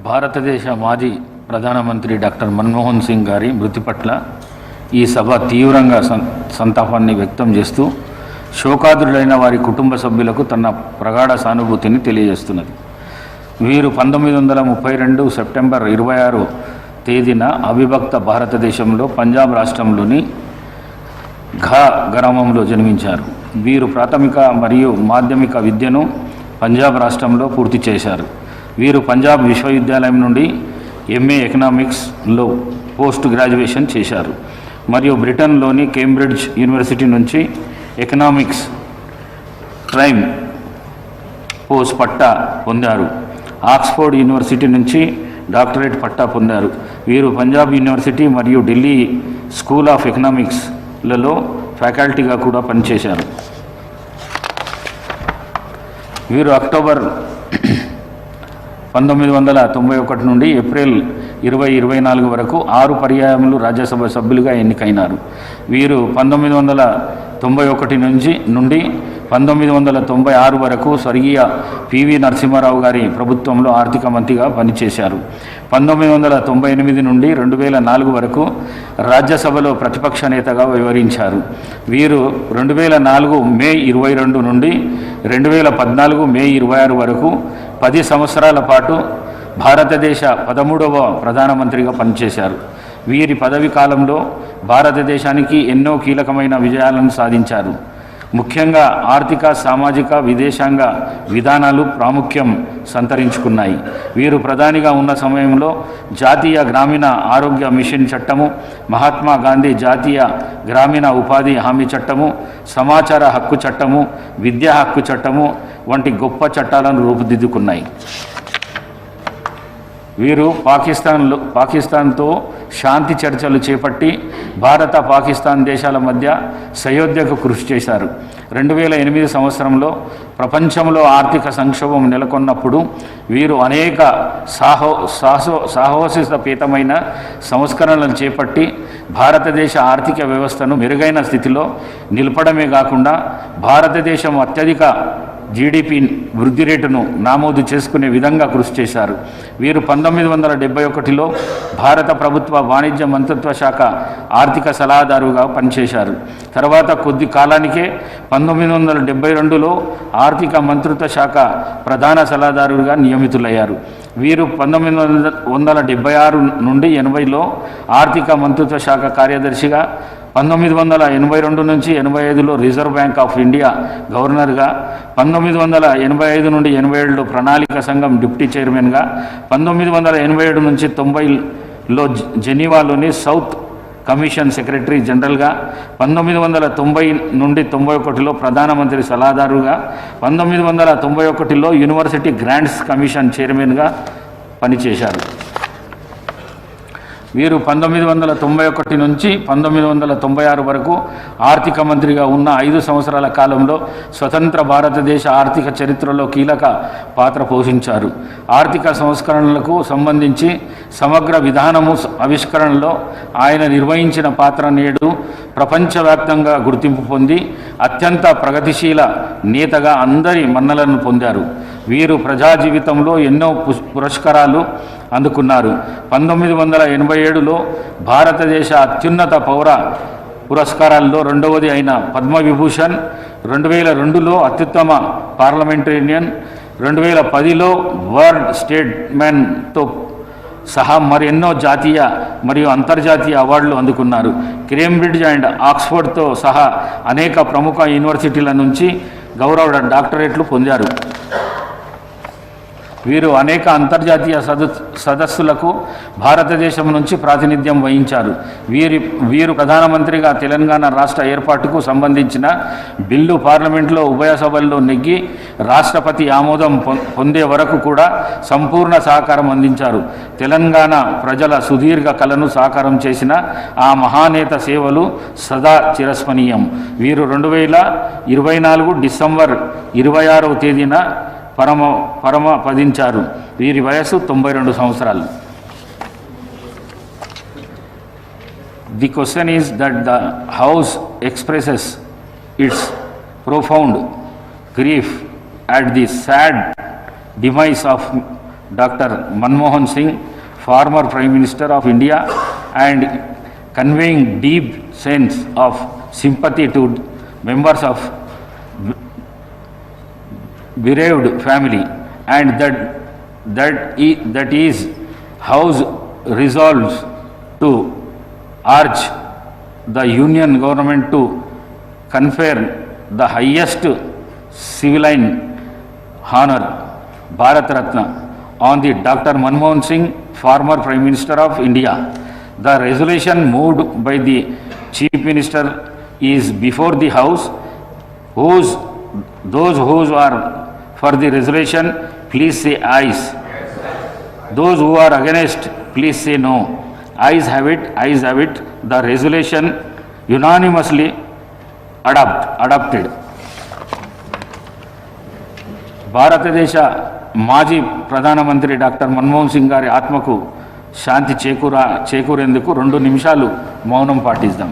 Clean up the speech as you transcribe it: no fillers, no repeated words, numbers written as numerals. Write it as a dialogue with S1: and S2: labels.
S1: భారతదేశ మాజీ ప్రధానమంత్రి డాక్టర్ మన్మోహన్ సింగ్ గారి మృతి పట్ల ఈ సభ తీవ్రంగా సంతాపాన్ని వ్యక్తం చేస్తూ శోకాదులైన వారి కుటుంబ సభ్యులకు తన ప్రగాఢ సానుభూతిని తెలియజేస్తున్నది. వీరు 1932 సెప్టెంబర్ 26 తేదీన అవిభక్త భారతదేశంలో పంజాబ్ రాష్ట్రంలోని ఘా గ్రామంలో జన్మించారు. వీరు ప్రాథమిక మరియు మాధ్యమిక విద్యను పంజాబ్ రాష్ట్రంలో పూర్తి చేశారు. వీరు పంజాబ్ విశ్వవిద్యాలయం నుండి ఎంఏ ఎకనామిక్స్లో పోస్ట్ గ్రాడ్యుయేషన్ చేశారు మరియు బ్రిటన్లోని కేంబ్రిడ్జ్ యూనివర్సిటీ నుంచి ఎకనామిక్స్ ట్రైమ్ పోస్ట్ పట్టా పొందారు. ఆక్స్ఫోర్డ్ యూనివర్సిటీ నుంచి డాక్టరేట్ పట్టా పొందారు. వీరు పంజాబ్ యూనివర్సిటీ మరియు ఢిల్లీ స్కూల్ ఆఫ్ ఎకనామిక్స్లలో ఫ్యాకల్టీగా కూడా పనిచేశారు. వీరు అక్టోబర్ 1991 నుండి ఏప్రిల్ 2024 వరకు 6 పర్యాయములు రాజ్యసభ సభ్యులుగా ఎన్నికైనారు. వీరు 1991 నుండి 1996 వరకు స్వర్గీయ పివి నరసింహారావు గారి ప్రభుత్వంలో ఆర్థిక మంత్రిగా పనిచేశారు. 1998 నుండి 2004 వరకు రాజ్యసభలో ప్రతిపక్ష నేతగా వ్యవహరించారు. వీరు 2004 మే 22 నుండి 2014 మే 26 వరకు 10 సంవత్సరాల పాటు భారతదేశ 13వ ప్రధానమంత్రిగా పనిచేశారు. వీరి పదవి కాలంలో భారతదేశానికి ఎన్నో కీలకమైన విజయాలను సాధించారు. ముఖ్యంగా ఆర్థిక, సామాజిక, విదేశాంగ విధానాలు ప్రాముఖ్యం సంతరించుకున్నాయి. వీరు ప్రధానిగా ఉన్న సమయంలో జాతీయ గ్రామీణ ఆరోగ్య మిషన్ చట్టము, మహాత్మా గాంధీ జాతీయ గ్రామీణ ఉపాధి హామీ చట్టము, సమాచార హక్కు చట్టము, విద్యా హక్కు చట్టము వంటి గొప్ప చట్టాలను రూపుదిద్దుకున్నాయి. వీరు పాకిస్తాన్తో శాంతి చర్చలు చేపట్టి భారత, పాకిస్తాన్ దేశాల మధ్య సయోధ్యకు కృషి చేశారు. 2008 సంవత్సరంలో ప్రపంచంలో ఆర్థిక సంక్షోభం నెలకొన్నప్పుడు వీరు అనేక సాహసోపేతమైన సంస్కరణలను చేపట్టి భారతదేశ ఆర్థిక వ్యవస్థను మెరుగైన స్థితిలో నిలపడమే కాకుండా భారతదేశం అత్యధిక జీడిపి వృద్ధి రేటును నమోదు చేసుకునే విధంగా కృషి చేశారు. వీరు 1971లో భారత ప్రభుత్వ వాణిజ్య మంత్రిత్వ శాఖ ఆర్థిక సలహాదారుగా పనిచేశారు. తర్వాత కొద్ది కాలానికే 1972లో ఆర్థిక మంత్రిత్వ శాఖ ప్రధాన సలహాదారుగా నియమితులయ్యారు. వీరు 1976 నుండి 80లో ఆర్థిక మంత్రిత్వ శాఖ కార్యదర్శిగా, 1982 నుంచి 85లో రిజర్వ్ బ్యాంక్ ఆఫ్ ఇండియా గవర్నర్గా, 1985 నుండి 87లో ప్రణాళిక సంఘం డిప్యూటీ చైర్మన్గా, 1987 నుంచి 90లో జెనీవాలోని సౌత్ కమిషన్ సెక్రటరీ జనరల్గా, 1990 నుండి 91లో ప్రధానమంత్రి సలహాదారుగా, 1991లో యూనివర్సిటీ గ్రాంట్స్ కమిషన్ చైర్మన్గా పనిచేశారు. వీరు 1991 నుంచి 1996 వరకు ఆర్థిక మంత్రిగా ఉన్న 5 సంవత్సరాల కాలంలో స్వతంత్ర భారతదేశ ఆర్థిక చరిత్రలో కీలక పాత్ర పోషించారు. ఆర్థిక సంస్కరణలకు సంబంధించి సమగ్ర విధానము ఆవిష్కరణలో ఆయన నిర్వహించిన పాత్ర నేడు ప్రపంచవ్యాప్తంగా గుర్తింపు పొంది అత్యంత ప్రగతిశీల నేతగా అందరి మన్నలను పొందారు. వీరు ప్రజా జీవితంలో ఎన్నో పురస్కారాలు అందుకున్నారు. 1987లో భారతదేశ అత్యున్నత పౌర పురస్కారాల్లో 2వది అయిన పద్మవిభూషణ్, 2002లో అత్యుత్తమ పార్లమెంటేరియన్, 2010లో వరల్డ్ స్టేట్స్మెన్తో సహా మరెన్నో జాతీయ మరియు అంతర్జాతీయ అవార్డులు అందుకున్నారు. కేంబ్రిడ్జ్ అండ్ ఆక్స్ఫోర్డ్తో సహా అనేక ప్రముఖ యూనివర్సిటీల నుంచి గౌరవ డాక్టరేట్లు పొందారు. వీరు అనేక అంతర్జాతీయ సదస్సులకు భారతదేశం నుంచి ప్రాతినిధ్యం వహించారు. వీరు ప్రధానమంత్రిగా తెలంగాణ రాష్ట్ర ఏర్పాటుకు సంబంధించిన బిల్లు పార్లమెంట్లో ఉభయ సభల్లో నెగ్గి రాష్ట్రపతి ఆమోదం పొందే వరకు కూడా సంపూర్ణ సహకారం అందించారు. తెలంగాణ ప్రజల సుదీర్ఘ కలను సాకారం చేసిన ఆ మహానేత సేవలు సదా చిరస్మరణీయం. వీరు 2024 డిసెంబర్ 26వ తేదీన పరమపదించారు. వీరి వయస్సు 92 సంవత్సరాలు. The question is that the House expresses its profound grief at the sad demise of Dr. Manmohan Singh, former Prime Minister of India, and conveying deep sense of sympathy to members of bereaved family, and that is House resolves to urge the Union government to confer the highest civilian honor, Bharat Ratna, on the Dr. Manmohan Singh, former Prime Minister of India. The resolution moved by the Chief Minister is before the House. Those who are for the resolution, please say ayes. Those who are against, please say no. Ayes have it, ayes have it. The resolution unanimously adopted. భారతదేశ మాజీ ప్రధానమంత్రి doctor Manmohan Singh గారి ఆత్మకు శాంతి చేకూరేందుకు 2 నిమిషాలు మౌనం పాటిద్దాం.